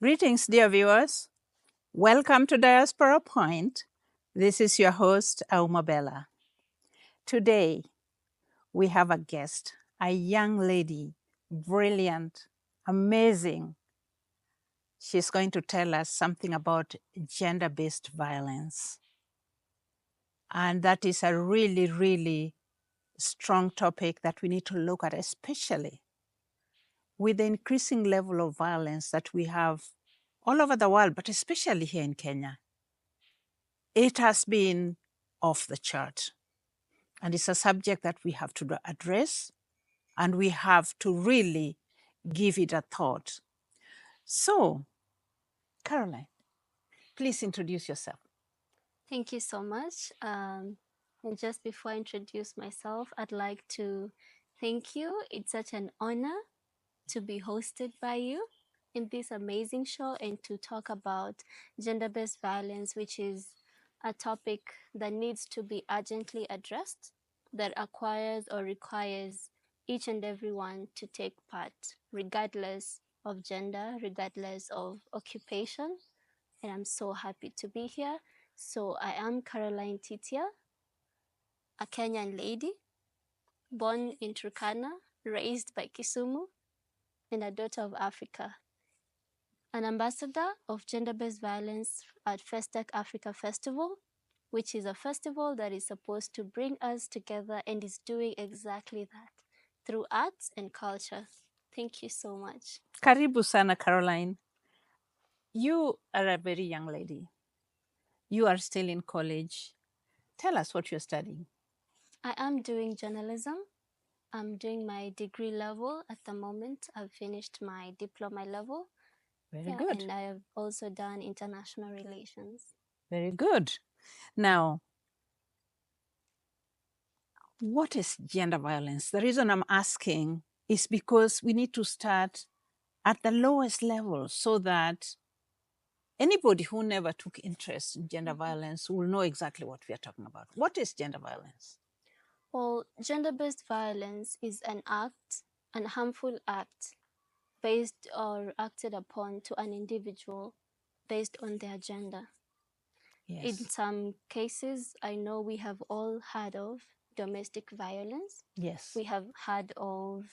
Greetings, dear viewers. Welcome to Diaspora Point. This is your host, Auma Bella. Today, we have a guest, a young lady, brilliant, amazing. She's going to tell us something about gender-based violence. And that is a really, really strong topic that we need to look at, especially with the increasing level of violence that we have all over the world, but especially here in Kenya. It has been off the chart. And it's a subject that we have to address and we have to really give it a thought. So, Caroline, please introduce yourself. Thank you so much. And just before I introduce myself, I'd like to thank you. It's such an honor to be hosted by you in this amazing show and to talk about gender based violence, which is a topic that needs to be urgently addressed, that acquires or requires each and everyone to take part, regardless of gender, regardless of occupation. And I'm so happy to be here. So I am Caroline Titia, a Kenyan lady, born in Turkana, raised by Kisumu, and a daughter of Africa. An ambassador of gender-based violence at Festec Africa Festival, which is a festival that is supposed to bring us together and is doing exactly that through arts and culture. Thank you so much. Karibu sana, Caroline. You are a very young lady. You are still in college. Tell us what you're studying. I am doing journalism. I'm doing my degree level at the moment. I've finished my diploma level. Very good. And I have also done international relations. Very good. Now, what is gender violence? The reason I'm asking is because we need to start at the lowest level so that anybody who never took interest in gender violence will know exactly what we are talking about. What is gender violence? Well, gender-based violence is an act, an harmful act based or acted upon to an individual based on their gender. Yes. In some cases, I know we have all heard of domestic violence. Yes. We have heard of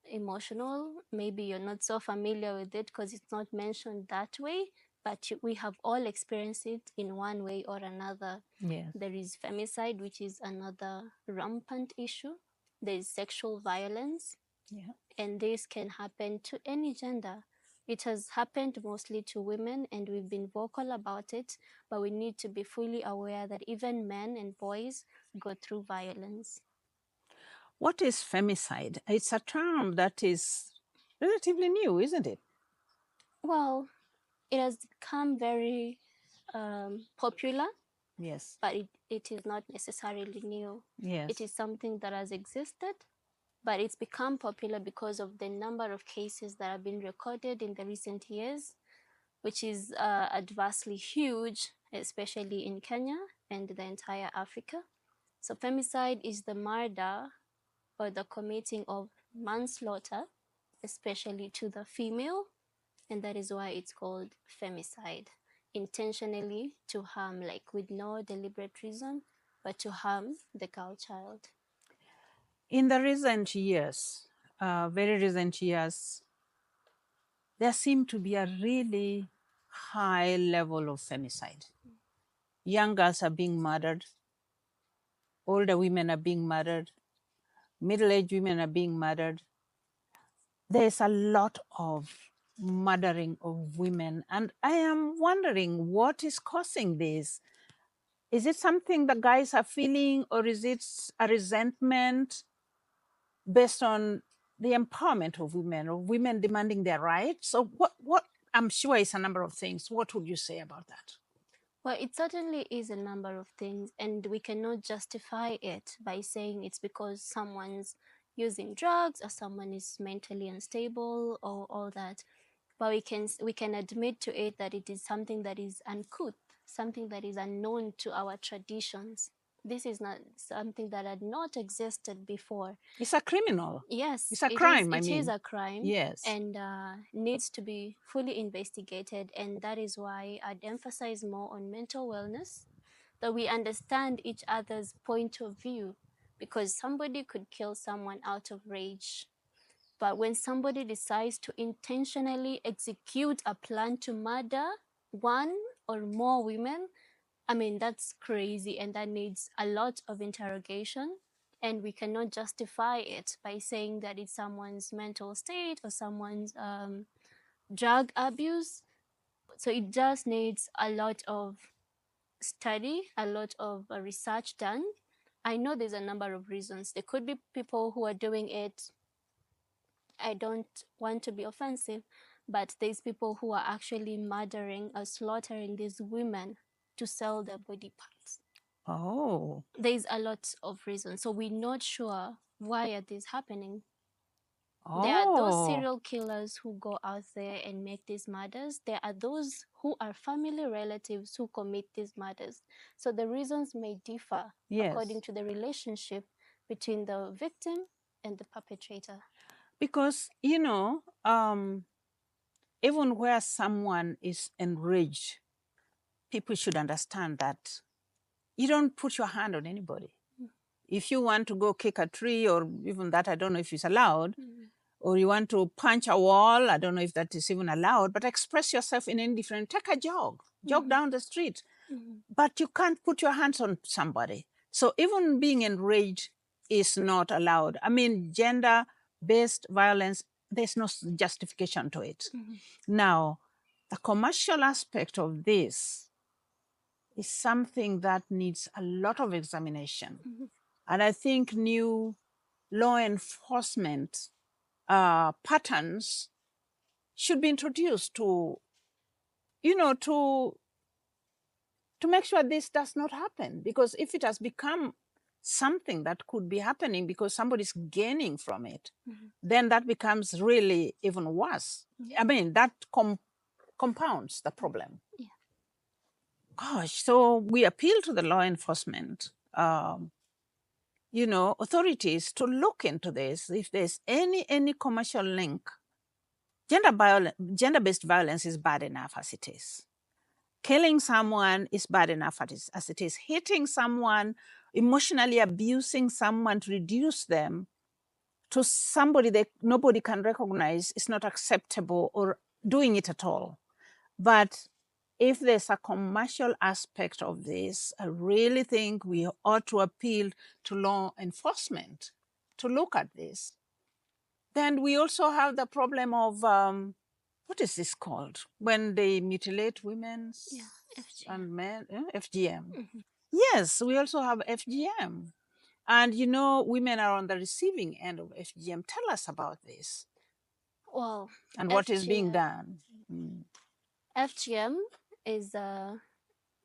emotional. Maybe you're not so familiar with it because it's not mentioned that way, but we have all experienced it in one way or another. Yes. There is femicide, which is another rampant issue. There is sexual violence, Yeah. and this can happen to any gender. It has happened mostly to women, and we've been vocal about it, but we need to be fully aware that even men and boys go through violence. What is femicide? It's a term that is relatively new, isn't it? Well, it has become very popular. Yes. But it is not necessarily new. Yes. It is something that has existed, but it's become popular because of the number of cases that have been recorded in the recent years, which is adversely huge, especially in Kenya and the entire Africa. So femicide is the murder or the committing of manslaughter, especially to the female, and that is why it's called femicide. Intentionally to harm, like with no deliberate reason, but to harm the girl child. In the recent years, very recent years, there seemed to be a really high level of femicide. Young girls are being murdered, older women are being murdered, middle-aged women are being murdered. There's a lot of murdering of women, and I am wondering what is causing this. Is it something the guys are feeling, or is it a resentment based on the empowerment of women demanding their rights? So what I'm sure it's a number of things. What would you say about that? Well, it certainly is a number of things, and we cannot justify it by saying it's because someone's using drugs or someone is mentally unstable or all that. But we can admit to it that it is something that is uncouth, something that is unknown to our traditions. this is not something that had not existed before. It's a criminal. Yes, It's a crime, it is a crime. Yes. And needs to be fully investigated. And that is why I'd emphasize more on mental wellness, that we understand each other's point of view, because somebody could kill someone out of rage. But when somebody decides to intentionally execute a plan to murder one or more women, I mean, that's crazy, and that needs a lot of interrogation. And we cannot justify it by saying that it's someone's mental state or someone's drug abuse. So it just needs a lot of study, a lot of research done. I know there's a number of reasons. There could be people who are doing it. I don't want to be offensive, but there's people who are actually murdering or slaughtering these women to sell their body parts. Oh. There's a lot of reasons. So we're not sure why are these happening. There are those serial killers who go out there and make these murders. There are those who are family relatives who commit these murders. So the reasons may differ according to the relationship between the victim and the perpetrator. Because, even where someone is enraged, people should understand that you don't put your hand on anybody. If you want to go kick a tree, or even that, I don't know if it's allowed, or you want to punch a wall, I don't know if that is even allowed, but express yourself in any different, take a jog down the street. But you can't put your hands on somebody. So even being enraged is not allowed. I mean, gender-based violence, there's no justification to it. Now, the commercial aspect of this is something that needs a lot of examination. And I think new law enforcement patterns should be introduced to make sure this does not happen. Because if it has become something that could be happening because somebody's gaining from it, then that becomes really even worse. I mean, that compounds the problem. Yeah. Gosh, so we appeal to the law enforcement authorities to look into this. If there's any commercial link, gender-based violence is bad enough as it is. Killing someone is bad enough as it is. Hitting someone, emotionally abusing someone to reduce them to somebody that nobody can recognize is not acceptable, or doing it at all. But if there's a commercial aspect of this, I really think we ought to appeal to law enforcement to look at this. Then we also have the problem of, what is this called? When they mutilate women and men, FGM. Yes, we also have FGM. And women are on the receiving end of FGM. Tell us about this. Well, and what is being done. FGM is,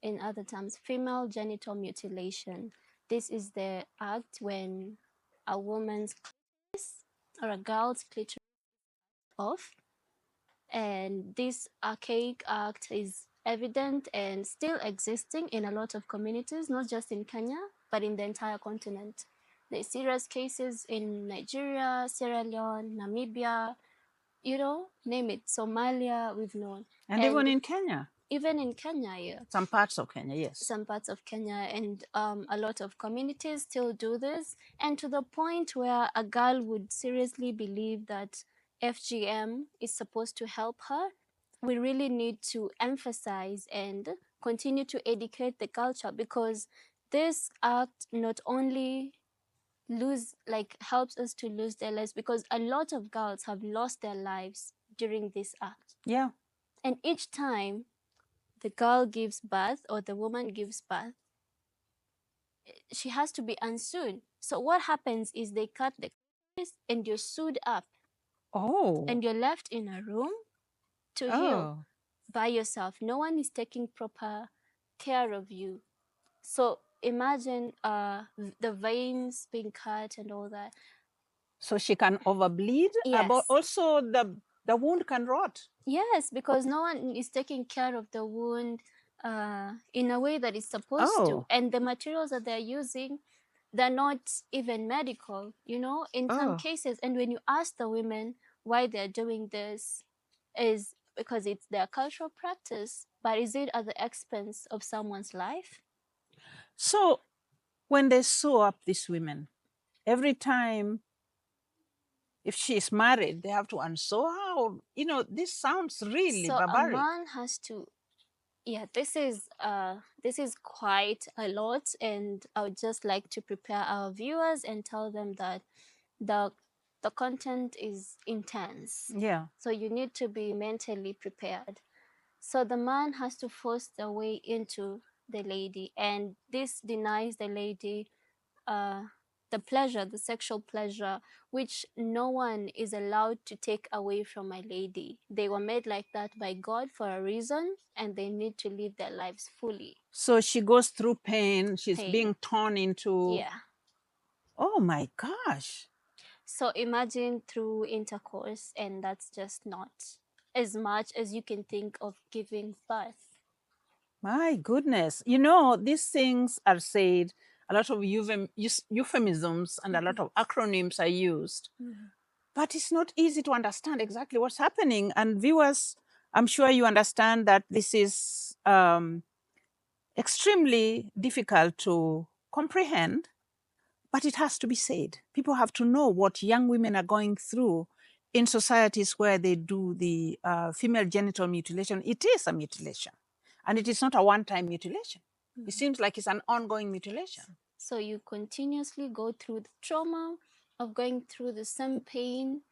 in other terms, female genital mutilation. This is the act when a woman's clitoris or a girl's clitoris is off. And this archaic act is evident and still existing in a lot of communities, not just in Kenya, but in the entire continent. There's serious cases in Nigeria, Sierra Leone, Namibia, name it, Somalia, we've known. And even in Kenya. Even in Kenya, yeah. Some parts of Kenya, yes. Some parts of Kenya, and a lot of communities still do this. And to the point where a girl would seriously believe that FGM is supposed to help her, we really need to emphasize and continue to educate the culture, because this act not only helps us to lose their lives, because a lot of girls have lost their lives during this act. Yeah. And each time the girl gives birth or the woman gives birth, she has to be unsued. So what happens is they cut the clitoris and you're sewed up. Oh. And you're left in a room to heal by yourself. No one is taking proper care of you. So imagine the veins being cut and all that. So she can overbleed? Yes. But also the wound can rot. Yes, because no one is taking care of the wound. in a way that it's supposed to. And the materials that they're using, they're not even medical, in some cases. And when you ask the women why they're doing this, is because it's their cultural practice, but is it at the expense of someone's life? So when they sew up these women, every time, if she's married, they have to unsew her. This sounds really barbaric. A man has to. Yeah, this is quite a lot, and I would just like to prepare our viewers and tell them that the content is intense. Yeah. So you need to be mentally prepared. So the man has to force their way into the lady, and this denies the lady the pleasure, the sexual pleasure, which no one is allowed to take away from my lady. They were made like that by God for a reason, and they need to live their lives fully. So she goes through pain. She's being torn into. Yeah. Oh my gosh. So imagine through intercourse, and that's just not as much as you can think of giving birth. My goodness. These things are said, a lot of euphemisms and a lot of acronyms are used. But it's not easy to understand exactly what's happening. And viewers, I'm sure you understand that this is extremely difficult to comprehend, but it has to be said. People have to know what young women are going through in societies where they do the female genital mutilation. It is a mutilation, and it is not a one-time mutilation. It seems like it's an ongoing mutilation. So you continuously go through the trauma of going through the same pain.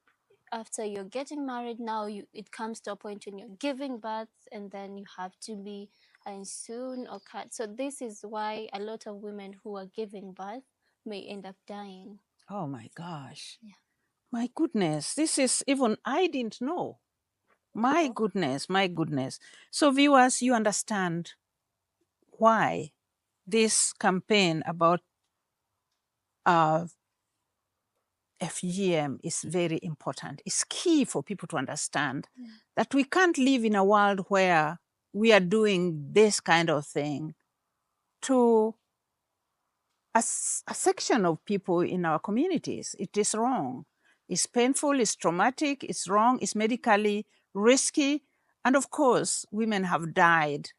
After you're getting married, now it comes to a point when you're giving birth, and then you have to be soon or cut. So this is why a lot of women who are giving birth may end up dying. Oh my gosh. Yeah. My goodness. This is even, I didn't know. My goodness. So viewers, you understand why this campaign about FGM is very important. It's key for people to understand that we can't live in a world where we are doing this kind of thing to a section of people in our communities. It is wrong. It's painful, it's traumatic, it's wrong, it's medically risky. And of course, women have died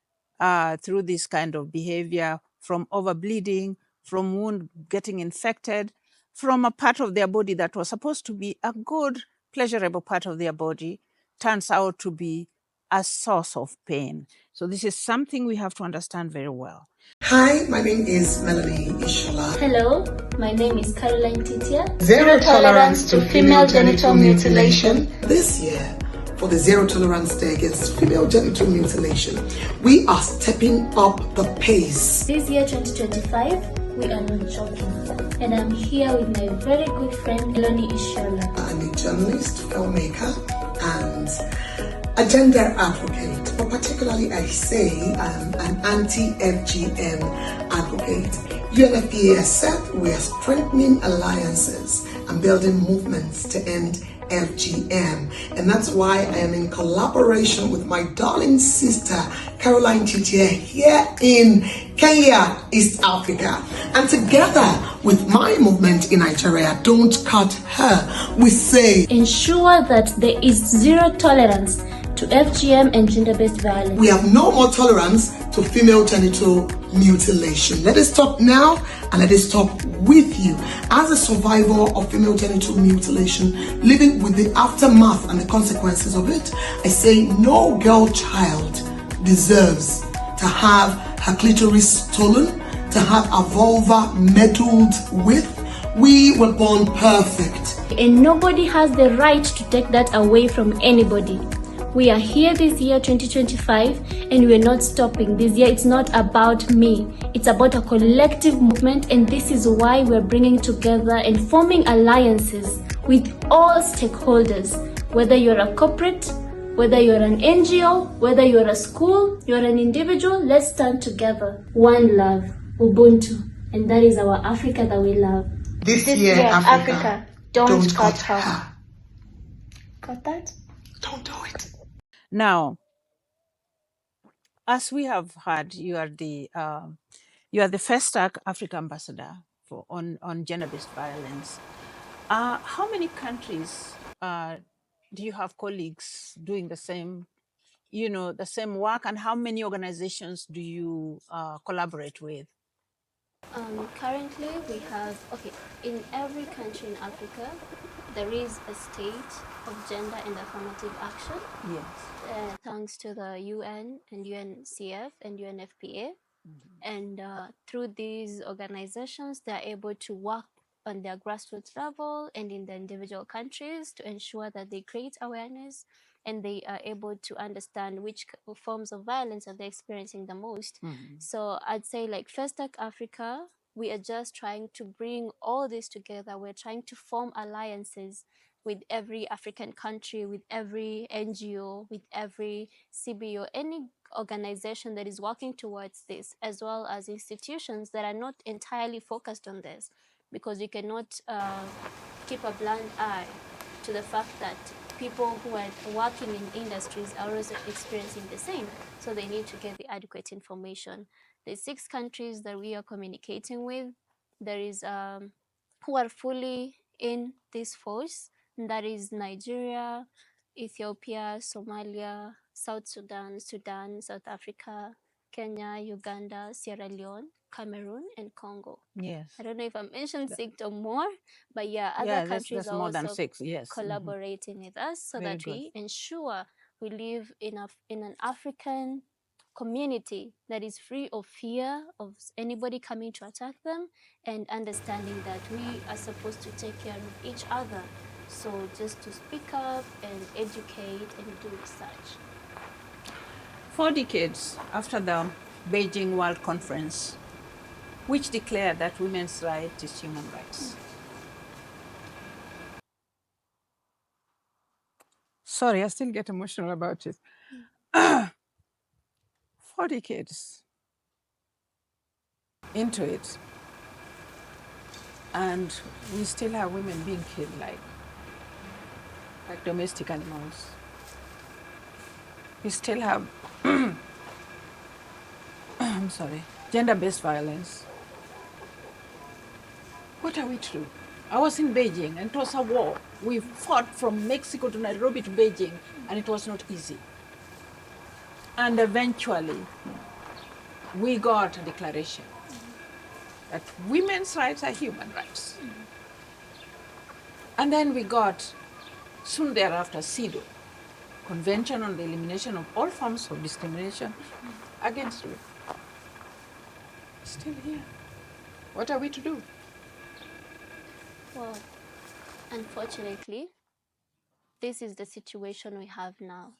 through this kind of behavior, from overbleeding, from wound getting infected, from a part of their body that was supposed to be a good, pleasurable part of their body, turns out to be a source of pain. So this is something we have to understand very well. Hi, my name is Melanie Ishola. Hello, my name is Caroline Titia. Zero tolerance to female genital mutilation. This year, for the Zero Tolerance Day against female genital mutilation, we are stepping up the pace. This year, 2025, we are not joking. And I'm here with my very good friend, Melanie Ishola. I'm a journalist, filmmaker, and a gender advocate, but particularly I say I'm an anti-FGM advocate. UNFPA has said we are strengthening alliances and building movements to end FGM, and that's why I am in collaboration with my darling sister Caroline Titia here in Kenya, East Africa, and together with my movement in Nigeria, Don't Cut Her, we say ensure that there is zero tolerance to FGM and gender-based violence. We have no more tolerance to female genital mutilation. Let us stop now, and let us stop with you. As a survivor of female genital mutilation, living with the aftermath and the consequences of it, I say no girl child deserves to have her clitoris stolen, to have a vulva meddled with. We were born perfect. And nobody has the right to take that away from anybody. We are here this year, 2025, and we're not stopping. This year, it's not about me. It's about a collective movement, and this is why we're bringing together and forming alliances with all stakeholders. Whether you're a corporate, whether you're an NGO, whether you're a school, you're an individual, let's stand together. One love, Ubuntu, and that is our Africa that we love. This year, Africa, don't cut her. Got that? Don't do it. Now, as we have heard, you are the first Africa ambassador for on gender-based violence. How many countries do you have colleagues doing the same, the same work, and how many organizations do you collaborate with? Currently, we have, okay, in every country in Africa, there is a state of gender and affirmative action, Yes. thanks to the UN and UNCF and UNFPA. And through these organizations, they're able to work on their grassroots level and in the individual countries to ensure that they create awareness and they are able to understand which forms of violence are they experiencing the most. So I'd say like First Tech Africa, we are just trying to bring all this together. We're trying to form alliances with every African country, with every NGO, with every CBO, any organization that is working towards this, as well as institutions that are not entirely focused on this, because you cannot keep a blind eye to the fact that people who are working in industries are also experiencing the same. So they need to get the adequate information. The 6 countries that we are communicating with, there is who are fully in this force. And that is Nigeria, Ethiopia, Somalia, South Sudan, Sudan, South Africa, Kenya, Uganda, Sierra Leone, Cameroon, and Congo. Yes. I don't know if I mentioned 6 or more, but yeah, other Yeah, countries that's are more than also 6. Yes. collaborating with us so Very that good. we ensure we live in an African community that is free of fear of anybody coming to attack them, and understanding that we are supposed to take care of each other. So just to speak up and educate and do research. 4 decades after the Beijing World Conference, which declared that women's rights is human rights. Sorry, I still get emotional about it. 4 decades into it, and we still have women being killed like domestic animals. We still have, I'm sorry, gender-based violence. What are we to do? I was in Beijing, and it was a war. We fought from Mexico to Nairobi to Beijing, and it was not easy. And eventually, we got a declaration that women's rights are human rights. And then we got, soon thereafter, CEDAW, Convention on the Elimination of All Forms of Discrimination Against Women. Still here. What are we to do? Well, unfortunately, this is the situation we have now.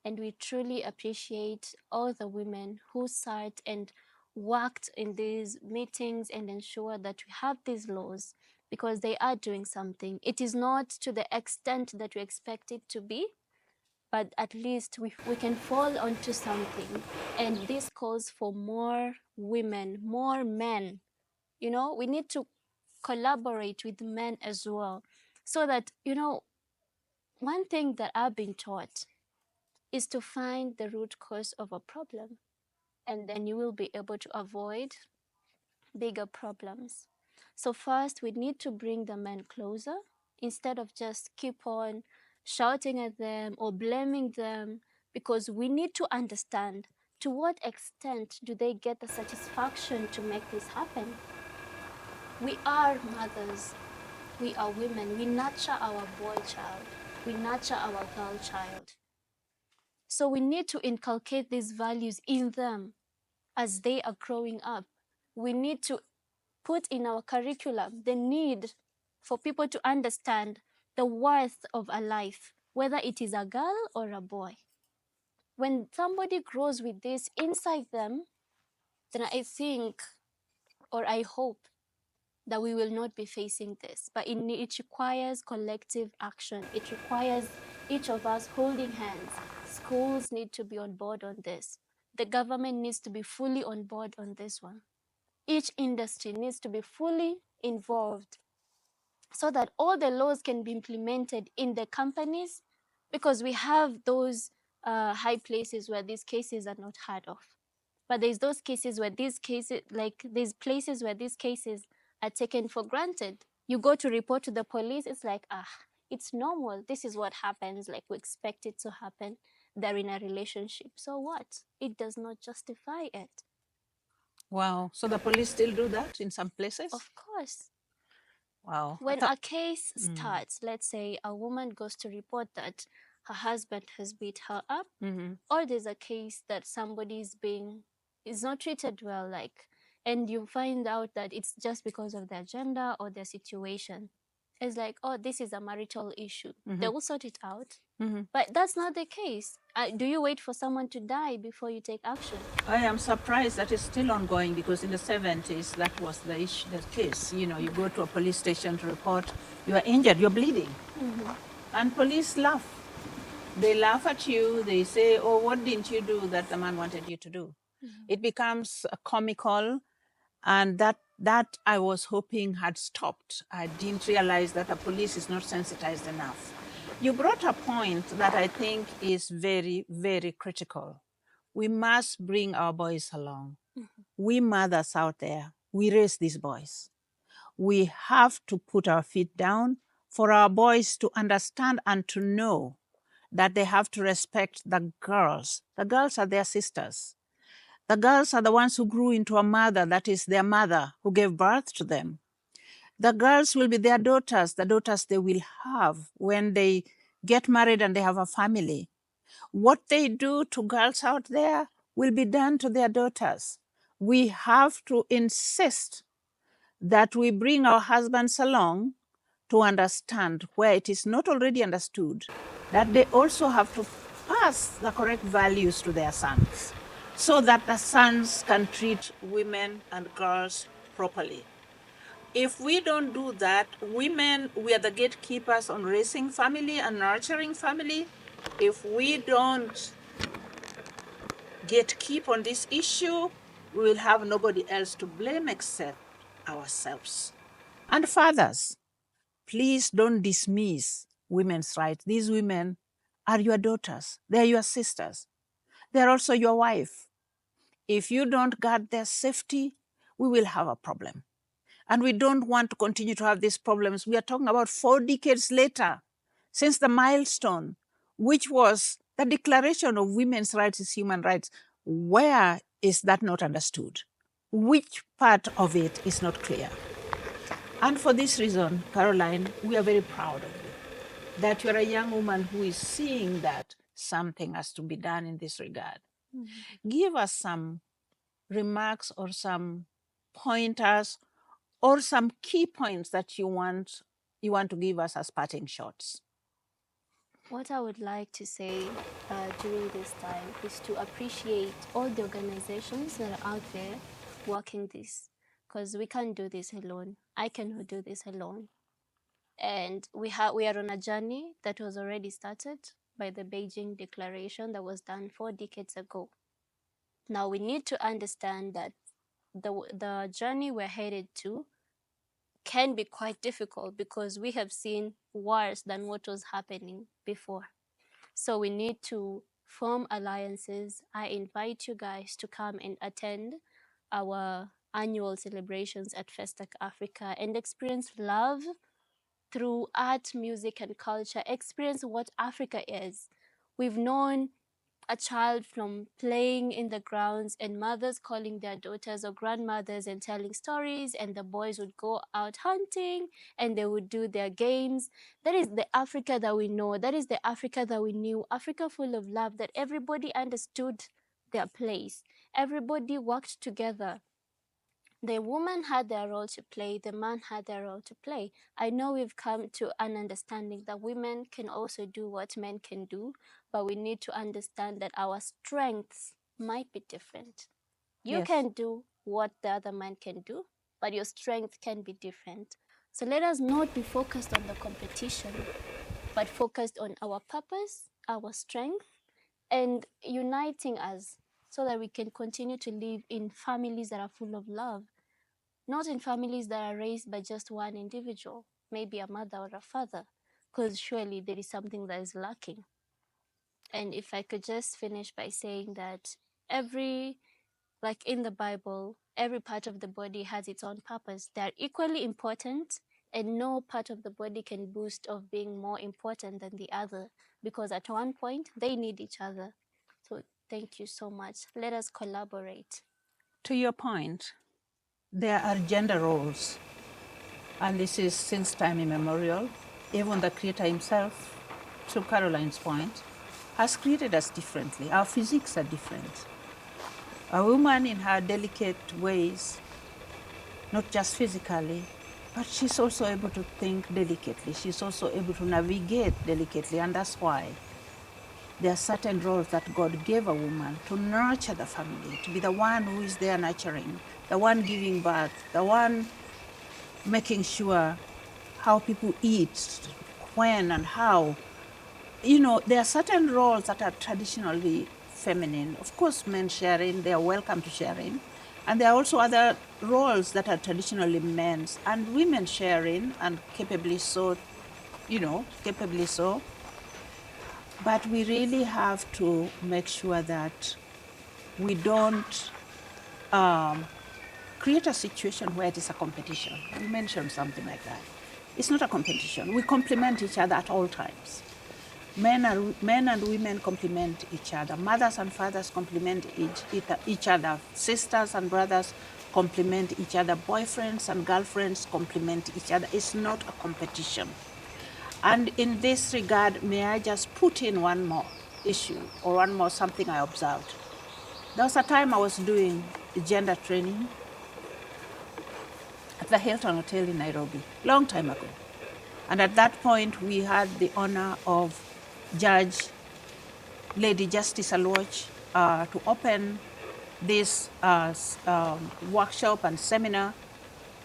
And we truly appreciate all the women who sat and worked in these meetings and ensure that we have these laws, because they are doing something. It is not to the extent that we expect it to be, but at least we can fall onto something. And this calls for more women, more men. We need to collaborate with men as well, so that, one thing that I've been taught is to find the root cause of a problem, and then you will be able to avoid bigger problems. So first, we need to bring the men closer instead of just keep on shouting at them or blaming them, because we need to understand to what extent do they get the satisfaction to make this happen. We are mothers, we are women, we nurture our boy child, we nurture our girl child. So we need to inculcate these values in them as they are growing up. We need to put in our curriculum the need for people to understand the worth of a life, whether it is a girl or a boy. When somebody grows with this inside them, then I think, or I hope, that we will not be facing this. But it requires collective action. It requires each of us holding hands. Schools need to be on board on this. The government needs to be fully on board on this one. Each industry needs to be fully involved so that all the laws can be implemented in the companies, because we have those high places where these cases are not heard of. But there's those cases where these cases, like there's places where these cases are taken for granted. You go to report to the police, it's like, it's normal. This is what happens. Like we expect it to happen. They're in a relationship. So what? It does not justify it. Wow. So the police still do that in some places? Of course. Wow. When a case starts, let's say a woman goes to report that her husband has beat her up, or there's a case that somebody is not treated well, like, and you find out that it's just because of their gender or their situation. It's like, oh, this is a marital issue. They will sort it out. But that's not the case. Do you wait for someone to die before you take action? I am surprised that it's still ongoing, because in the 70s, that was the case. You know, you go to a police station to report, you are injured, you're bleeding. And police laugh. They laugh at you. They say, oh, what didn't you do that the man wanted you to do? It becomes comical. And that I was hoping had stopped. I didn't realize that the police is not sensitized enough. You brought a point that I think is very, very critical. We must bring our boys along. We mothers out there, we raise these boys. We have to put our feet down for our boys to understand and to know that they have to respect the girls. The girls are their sisters. The girls are the ones who grew into a mother that is their mother who gave birth to them. The girls will be their daughters, the daughters they will have when they get married and they have a family. What they do to girls out there will be done to their daughters. We have to insist that we bring our husbands along to understand where it is not already understood, that they also have to pass the correct values to their sons, so that the sons can treat women and girls properly. If we don't do that, women, we are the gatekeepers on raising family and nurturing family. If we don't gatekeep on this issue, we will have nobody else to blame except ourselves. And fathers, please don't dismiss women's rights. These women are your daughters. They're your sisters. They're also your wife. If you don't guard their safety, we will have a problem. And we don't want to continue to have these problems. We are talking about 4 decades later, since the milestone, which was the Declaration of Women's Rights is Human Rights. Where is that not understood? Which part of it is not clear? And for this reason, Caroline, we are very proud of you, that you're a young woman who is seeing that something has to be done in this regard. Give us some remarks or some pointers or some key points that you want to give us as parting shots. What I would like to say during this time is to appreciate all the organizations that are out there working this, because we can't do this alone. I cannot do this alone. And we are on a journey that was already started by the Beijing Declaration that was done 4 decades ago. Now we need to understand that the journey we're headed to can be quite difficult, because we have seen worse than what was happening before. So we need to form alliances. I invite you guys to come and attend our annual celebrations at Festac Africa and experience love through art, music, and culture. Experience what Africa is. We've known a child from playing in the grounds and mothers calling their daughters or grandmothers and telling stories, and the boys would go out hunting and they would do their games. That is the Africa that we know. That is the Africa that we knew. Africa full of love, that everybody understood their place. Everybody worked together. The woman had their role to play, the man had their role to play. I know we've come to an understanding that women can also do what men can do, but we need to understand that our strengths might be different. You can do what the other man can do, but your strength can be different. So let us not be focused on the competition, but focused on our purpose, our strength, and uniting us so that we can continue to live in families that are full of love, not in families that are raised by just one individual, maybe a mother or a father, because surely there is something that is lacking. And if I could just finish by saying that every, like in the Bible, every part of the body has its own purpose. They're equally important, and no part of the body can boast of being more important than the other, because at one point they need each other. So thank you so much. Let us collaborate. To your point, there are gender roles, and this is since time immemorial. Even the Creator himself, to Caroline's point, has created us differently. Our physiques are different. A woman in her delicate ways, not just physically, but she's also able to think delicately. She's also able to navigate delicately, and that's why there are certain roles that God gave a woman to nurture the family, to be the one who is there nurturing, the one giving birth, the one making sure how people eat, when and how. You know, there are certain roles that are traditionally feminine. Of course, men share in, they are welcome to share in. And there are also other roles that are traditionally men's, and women share in, and capably so, capably so. But we really have to make sure that we don't create a situation where it is a competition. You mentioned something like that. It's not a competition. We complement each other at all times. Men and women complement each other. Mothers and fathers complement each other. Sisters and brothers complement each other. Boyfriends and girlfriends complement each other. It's not a competition. And in this regard, may I just put in one more issue or one more something I observed. There was a time I was doing gender training at the Hilton Hotel in Nairobi, long time ago. And at that point, we had the honor of Judge Lady Justice Alwach to open this workshop and seminar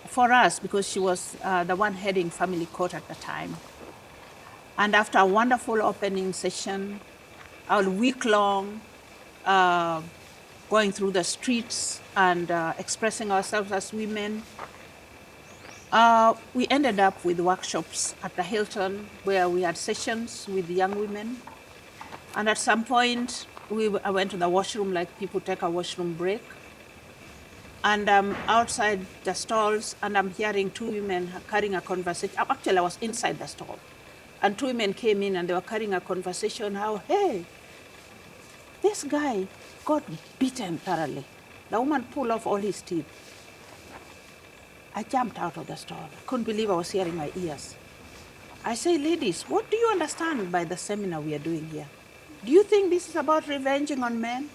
for us, because she was the one heading family court at the time. And after a wonderful opening session, a week-long going through the streets and expressing ourselves as women, we ended up with workshops at the Hilton where we had sessions with young women. And at some point, I went to the washroom like people take a washroom break. And I'm outside the stalls, and I'm hearing two women carrying a conversation. Actually, I was inside the stall. And two women came in, and they were carrying a conversation how, hey, this guy got beaten thoroughly. The woman pulled off all his teeth. I jumped out of the stall. I couldn't believe I was hearing my ears. I say, ladies, what do you understand by the seminar we are doing here? Do you think this is about revenging on men?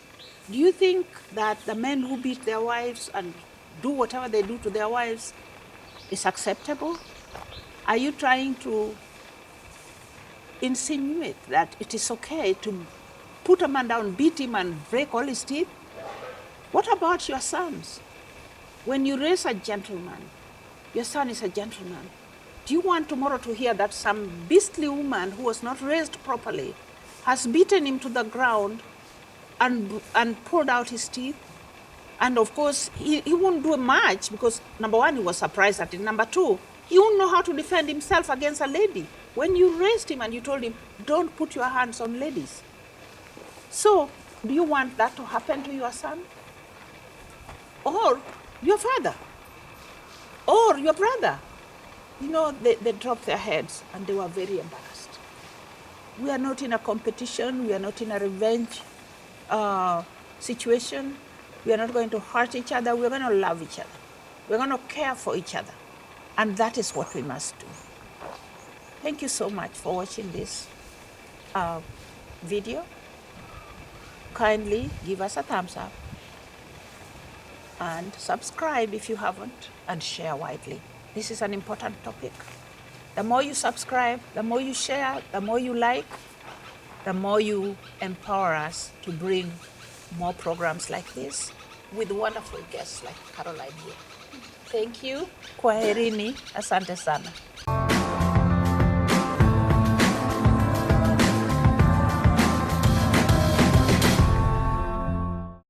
Do you think that the men who beat their wives and do whatever they do to their wives is acceptable? Are you trying to insinuate that it is okay to put a man down, beat him, and break all his teeth? What about your sons? When you raise a gentleman, your son is a gentleman. Do you want tomorrow to hear that some beastly woman who was not raised properly has beaten him to the ground and pulled out his teeth? And of course, he won't do much because, number one, he was surprised at it. Number two, he won't know how to defend himself against a lady. When you raised him and you told him, don't put your hands on ladies. So, do you want that to happen to your son? Or your father? Or your brother? You know, they dropped their heads and they were very embarrassed. We are not in a competition. We are not in a revenge situation. We are not going to hurt each other. We're going to love each other. We're going to care for each other. And that is what we must do. Thank you so much for watching this video. Kindly give us a thumbs up and subscribe if you haven't, and share widely. This is an important topic. The more you subscribe, the more you share, the more you like, the more you empower us to bring more programs like this with wonderful guests like Caroline here. Thank you. Kwaherini. Asante sana.